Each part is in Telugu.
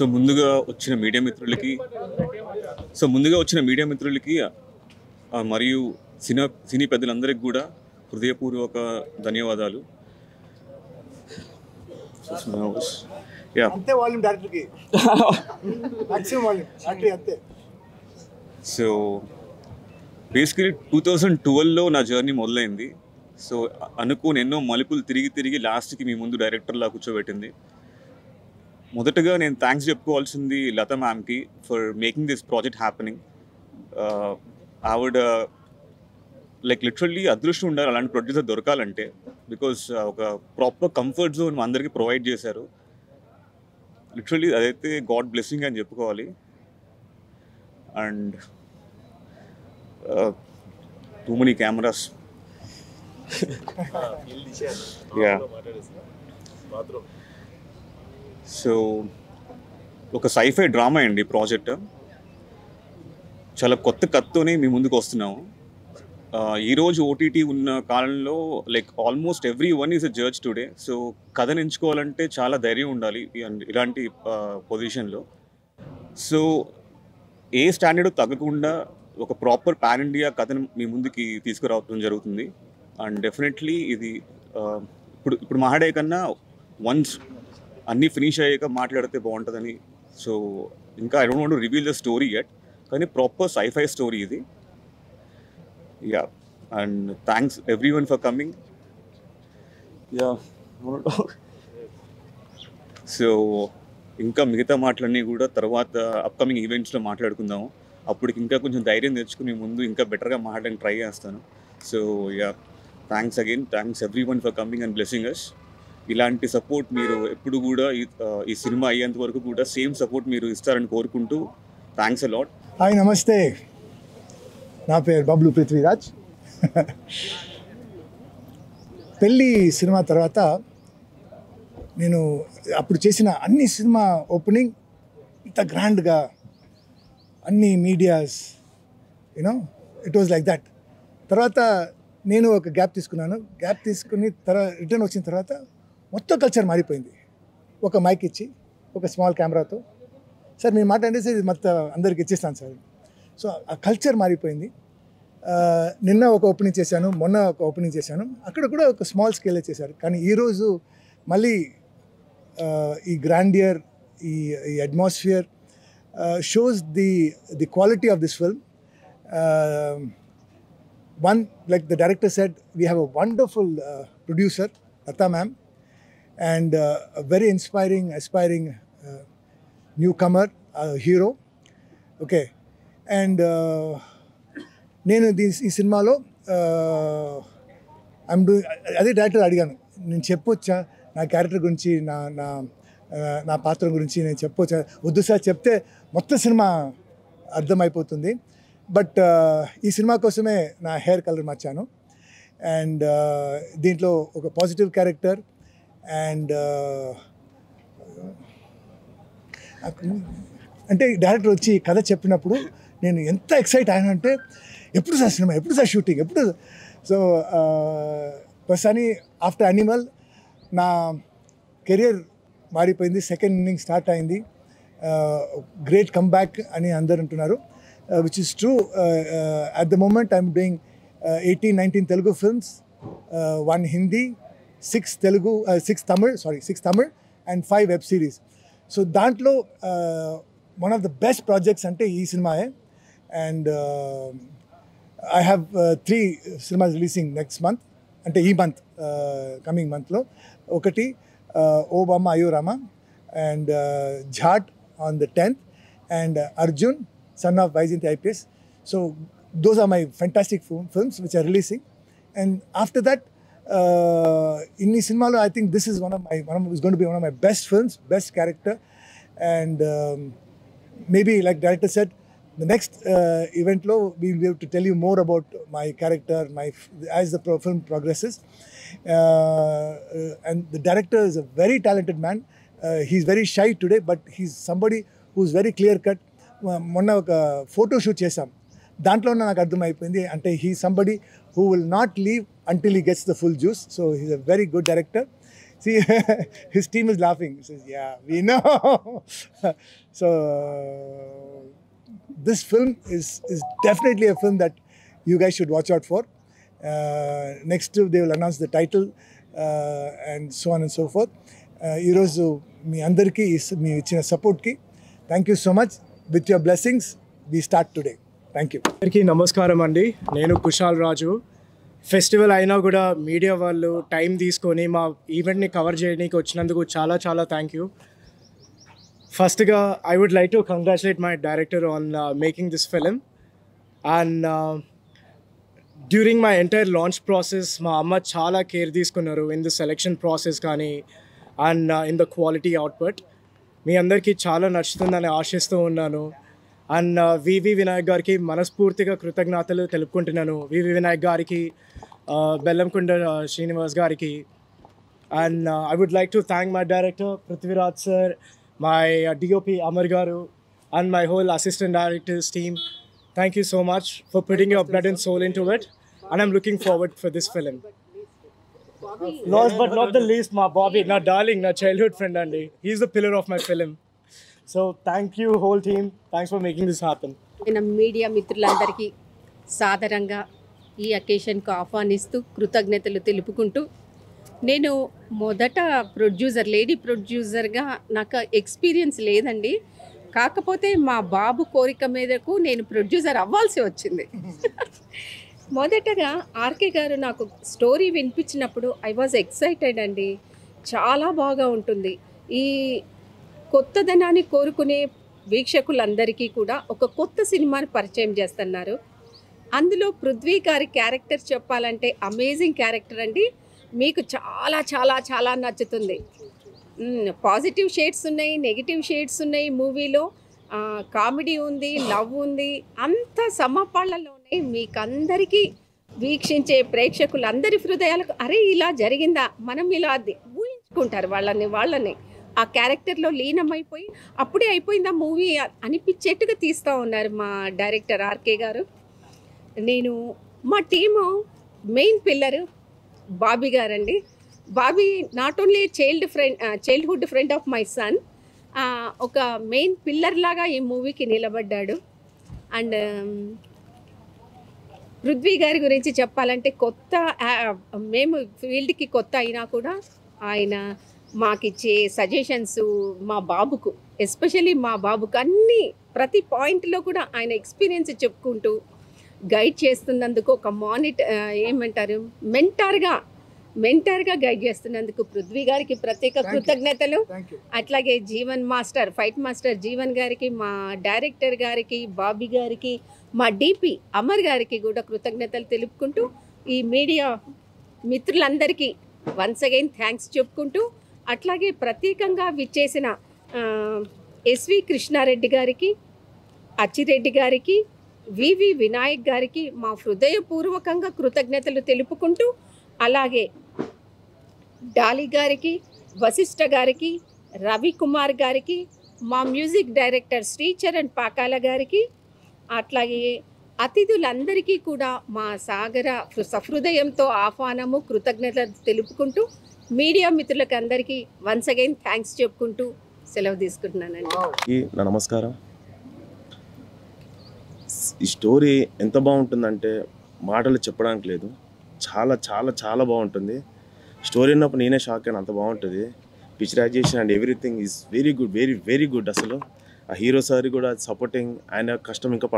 సో ముందుగా వచ్చిన మీడియా మిత్రులకి మరియు సినీ పెద్దలందరికీ కూడా హృదయపూర్వక ధన్యవాదాలు. సో బేసికలీ 2012లో నా జర్నీ మొదలైంది. సో అనుకోని ఎన్నో మలుపులు తిరిగి లాస్ట్కి మీ ముందు డైరెక్టర్లా కూర్చోబెట్టింది. మొదటగా నేను థ్యాంక్స్ చెప్పుకోవాల్సింది లతా మ్యామ్కి for making this project happening. ఆవిడ లైక్ లిటరల్లీ అదృష్టం ఉండాలి అలాంటి ప్రొడ్యూసర్ దొరకాలంటే. బికాస్ ఒక ప్రాపర్ కంఫర్ట్ జోన్ అందరికీ ప్రొవైడ్ చేశారు. లిటరల్లీ అదైతే గాడ్ బ్లెస్సింగ్ అని చెప్పుకోవాలి. And too many cameras. So ఒక సైఫై డ్రామా అండి ప్రాజెక్ట్. చాలా కొత్త కథతోనే మీ ముందుకు వస్తున్నాము. ఈరోజు ఓటీటీ ఉన్న కాలంలో like almost every one is a judge today. So కథను ఎంచుకోవాలంటే చాలా ధైర్యం ఉండాలి ఇలాంటి పొజిషన్లో. సో ఏ స్టాండర్డ్ తగ్గకుండా ఒక ప్రాపర్ పాన్ ఇండియా కథను మీ ముందుకి తీసుకురావడం జరుగుతుంది. అండ్ డెఫినెట్లీ ఇది ఇప్పుడు మాట్లాడే కన్నా వన్స్ అన్నీ ఫినిష్ అయ్యాక మాట్లాడితే బాగుంటుందని. సో ఇంకా I don't want to reveal the story yet, కానీ ప్రాపర్ సైఫై స్టోరీ ఇది. Yeah, and thanks everyone for coming. Yeah, so ఇంకా మిగతా మాటలన్నీ కూడా తర్వాత అప్కమింగ్ ఈవెంట్స్లో మాట్లాడుకుందాము. అప్పటికి ఇంకా కొంచెం ధైర్యం తెచ్చుకుని ముందు ఇంకా బెటర్గా మాట్లాడడానికి ట్రై చేస్తాను. So yeah, thanks again. Thanks everyone for coming and blessing us. ఇలాంటి సపోర్ట్ మీరు ఎప్పుడు కూడా ఈ సినిమా అయ్యేంత వరకు కూడా సేమ్ సపోర్ట్ మీరు ఇస్తారని కోరుకుంటూ థ్యాంక్స్ అ లాట్. హాయ్, నమస్తే. నా పేరు బబ్లు పృథ్వీరాజ్. పెళ్ళి సినిమా తర్వాత నేను అప్పుడు చేసిన అన్ని సినిమా ఓపెనింగ్ ఇంత గ్రాండ్గా అన్ని medias it was like that. తర్వాత నేను ఒక గ్యాప్ తీసుకున్నాను. గ్యాప్ తీసుకుని రిటర్న్ వచ్చిన తర్వాత మొత్తం కల్చర్ మారిపోయింది. ఒక మైక్ ఇచ్చి ఒక స్మాల్ కెమెరాతో, సార్ మీరు మాట్లాడితే ఇది మొత్తం అందరికి ఇచ్చేస్తాను సార్. సో ఆ కల్చర్ మారిపోయింది. నిన్న ఒక ఓపెనింగ్ చేశాను, మొన్న ఒక ఓపెనింగ్ చేశాను. అక్కడ కూడా ఒక స్మాల్ స్కేలే చేశారు. కానీ ఈరోజు మళ్ళీ ఈ గ్రాండియర్, ఈ atmosphere shows the quality of this film. One, like the director said, we have a wonderful producer, Lata ma'am, and a very inspiring, aspiring newcomer, hero. Okay, and నేను ఈ సినిమాలో ఐఎమ్ డూయింగ్, అదే డైరెక్టర్ అడిగాను, నేను చెప్పొచ్చా నా క్యారెక్టర్ గురించి, నా పాత్ర గురించి నేను చెప్పొచ్చా? వద్దు సార్, చెప్తే మొత్తం సినిమా అర్థమైపోతుంది. బట్ ఈ సినిమా కోసమే నా హెయిర్ కలర్ మార్చాను. అండ్ దీంట్లో ఒక పాజిటివ్ క్యారెక్టర్. అండ్ అంటే డైరెక్టర్ వచ్చి కథ చెప్పినప్పుడు నేను ఎంత ఎక్సైట్ అయ్యానంటే, ఎప్పుడు సార్ సినిమా, ఎప్పుడు సార్ షూటింగ్, ఎప్పుడు. సో ప్రస్తుతాన్ని ఆఫ్టర్ యానిమల్ నా కెరియర్ మారిపోయింది. సెకండ్ ఇన్నింగ్ స్టార్ట్ అయింది. గ్రేట్ కమ్బ్యాక్ అని అందరు అంటున్నారు. Which is true. At the moment, I'm doing 18-19 Telugu films, 1 Hindi, 6 Tamil, and 5 web series. So dantlo one of the best projects ante ee cinema hai. And I have 3 cinemas releasing next month, ante ee month, coming month lo. Okati Obama Ayorama and Jhat on the 10th, and Arjun, son of Vaijayanti IPS. So those are my fantastic films which are releasing. And after that, in the cinema, I think this is is going to be one of my best films, best character. And maybe, like director said, the next event lo we will be able to tell you more about my character, as the film progresses. And the director is a very talented man. He's very shy today, but he's somebody who's very clear cut. మొన్న ఒక ఫోటో షూట్ చేసాం, దాంట్లో నాకు అర్థమైపోయింది అంటే he somebody who will not leave until he gets the full juice. So he's a very good director. See, his team is laughing. He says, yeah, we know. So, this film is definitely a film that you guys should watch out for. Next, they will announce the title and so on and so forth. ఈరోజు మీ అందరికీ మీ ఇచ్చిన సపోర్ట్కి thank you so much. With your blessings we start today. Thank you. అందరికీ నమస్కారం అండి. నేను కుశాల్ రాజు. ఫెస్టివల్ అయినా కూడా మీడియా వాళ్ళు టైం తీసుకొని మా ఈవెంట్ని కవర్ చేయడానికి వచ్చినందుకు చాలా చాలా థ్యాంక్ యూ. ఫస్ట్గా I would like to congratulate my director on making this film. And during my entire launch process మా అమ్మ చాలా కేర్ తీసుకున్నారు ఇన్ ద సెలెక్షన్ ప్రాసెస్ కానీ and in the quality output. మీ అందరికీ చాలా నచ్చుతుందని ఆశిస్తూ ఉన్నాను. అండ్ వివి వినాయక్ గారికి మనస్ఫూర్తిగా కృతజ్ఞతలు తెలుపుకుంటున్నాను. వివి వినాయక్ గారికి, బెల్లంకొండ శ్రీనివాస్ గారికి. And I would like to thank my director Prithviraj sir, my DOP Amar garu and my whole assistant directors team. Thank you so much for putting your blood and soul into it, and I'm looking forward for this film. Last but not the least, my Bobby, my darling, my childhood friend, Andy. He's the pillar of my film. So thank you, whole team. Thanks for making this happen. Media మిత్రులందరికీ సాదరంగా ఈ అకేషన్కు ఆహ్వానిస్తూ కృతజ్ఞతలు తెలుపుకుంటూ, నేను మొదట లేడీ ప్రొడ్యూసర్గా నాకు ఎక్స్పీరియన్స్ లేదండి. కాకపోతే మా బాబు కోరిక మీదకు నేను ప్రొడ్యూసర్ అవ్వాల్సి వచ్చింది. మొదటగా ఆర్కే గారు నాకు స్టోరీ వినిపించినప్పుడు ఐ వాజ్ ఎక్సైటెడ్ అండి. చాలా బాగా ఉంటుంది. ఈ కొత్తదనాన్ని కోరుకునే వీక్షకులందరికీ కూడా ఒక కొత్త సినిమాని పరిచయం చేస్తున్నారు. అందులో పృథ్వీ గారి క్యారెక్టర్ చెప్పాలంటే అమేజింగ్ క్యారెక్టర్ అండి. మీకు చాలా చాలా చాలా నచ్చుతుంది. పాజిటివ్ షేడ్స్ ఉన్నాయి, నెగిటివ్ షేడ్స్ ఉన్నాయి మూవీలో. కామెడీ ఉంది, లవ్ ఉంది, అంత సమపాళ్ళలో ఉన్నాయి. మీకందరికీ వీక్షించే ప్రేక్షకులందరి హృదయాలకు అరే ఇలా జరిగిందా, మనం ఇలా ఊహించుకుంటారు వాళ్ళని ఆ క్యారెక్టర్లో లీనమైపోయి అప్పుడే అయిపోయిందా మూవీ అనిపించేట్టుగా తీస్తూ ఉన్నారు మా డైరెక్టర్ ఆర్కే గారు. నేను మా టీము మెయిన్ పిల్లరు బాబీ గారండి. Bobby not only childhood friend of my son, ఒక మెయిన్ పిల్లర్ లాగా ఈ మూవీకి నిలబడ్డాడు. అండ్ పృథ్వీ గారి గురించి చెప్పాలంటే మేము ఫీల్డ్కి కొత్త అయినా కూడా ఆయన మాకిచ్చే సజెషన్స్ మా బాబుకు, ఎస్పెషల్లీ మా బాబుకు అన్నీ ప్రతి పాయింట్లో కూడా ఆయన ఎక్స్పీరియన్స్ చెప్పుకుంటూ గైడ్ చేస్తున్నందుకు ఒక మెంటార్గా గైడ్ చేస్తున్నందుకు పృథ్వీ గారికి ప్రత్యేక కృతజ్ఞతలు. అట్లాగే Jeevan master, fight master Jeevan గారికి, మా డైరెక్టర్ గారికి, బాబీ గారికి, మా డిపి అమర్ గారికి కూడా కృతజ్ఞతలు తెలుపుకుంటూ, ఈ మీడియా మిత్రులందరికీ వన్స్ అగైన్ థ్యాంక్స్ చెప్పుకుంటూ, అట్లాగే ప్రత్యేకంగా విచ్చేసిన ఎస్వి కృష్ణారెడ్డి గారికి, అచ్చిరెడ్డి గారికి, వివి వినాయక్ గారికి మా హృదయపూర్వకంగా కృతజ్ఞతలు తెలుపుకుంటూ, అలాగే డాలి గారికి, వశిష్ఠ గారికి, రవికుమార్ గారికి, మా మ్యూజిక్ డైరెక్టర్ శ్రీచరణ్ పాకాల గారికి, అట్లాగే అతిథులందరికీ కూడా మా సహృదయంతో ఆహ్వానము, కృతజ్ఞతలు తెలుపుకుంటూ, మీడియా మిత్రులకు అందరికీ వన్స్ అగైన్ థ్యాంక్స్ చెప్పుకుంటూ సెలవు తీసుకుంటున్నానండి. నమస్కారం. ఈ స్టోరీ ఎంత బాగుంటుందంటే మాటలు చెప్పడానికి లేదు. చాలా చాలా చాలా బాగుంటుంది. స్టోరీ ఉన్నప్పుడు నేనే షాక్ అయినా, అంత బాగుంటుంది. Picturization and everything is very good, very very good. అసలు ఆ హీరో సార్ కూడా సపోర్టింగ్, ఆయన కష్టం ఇంకా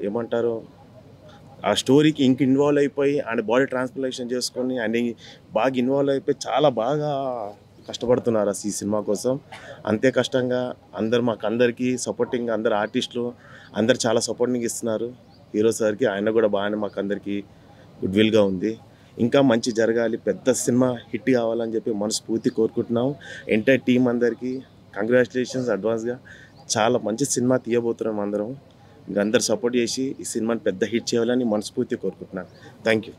ఏమంటారు, ఆ స్టోరీకి ఇంక ఇన్వాల్వ్ అయిపోయి ఆయన బాడీ ట్రాన్స్ప్లాంటేషన్ చేసుకొని ఆయన బాగా ఇన్వాల్వ్ అయిపోయి చాలా బాగా కష్టపడుతున్నారు ఈ సినిమా కోసం. అంతే కష్టంగా మాకు అందరికీ సపోర్టింగ్, అందరు ఆర్టిస్టులు అందరు చాలా సపోర్టింగ్ ఇస్తున్నారు హీరో సార్కి. ఆయన కూడా బాగానే మాకు అందరికీ గుడ్ విల్గా ఉంది. ఇంకా మంచి జరగాలి, పెద్ద సినిమా హిట్ కావాలని చెప్పి మనస్ఫూర్తి కోరుకుంటున్నాం. ఎంటైర్ టీం అందరికీ కంగ్రాచులేషన్స్ అడ్వాన్స్గా. చాలా మంచి సినిమా తీయబోతున్నాం అందరం. ఇంకా అందరు సపోర్ట్ చేసి ఈ సినిమాని పెద్ద హిట్ చేయాలని మనస్ఫూర్తి కోరుకుంటున్నాను. Thank you.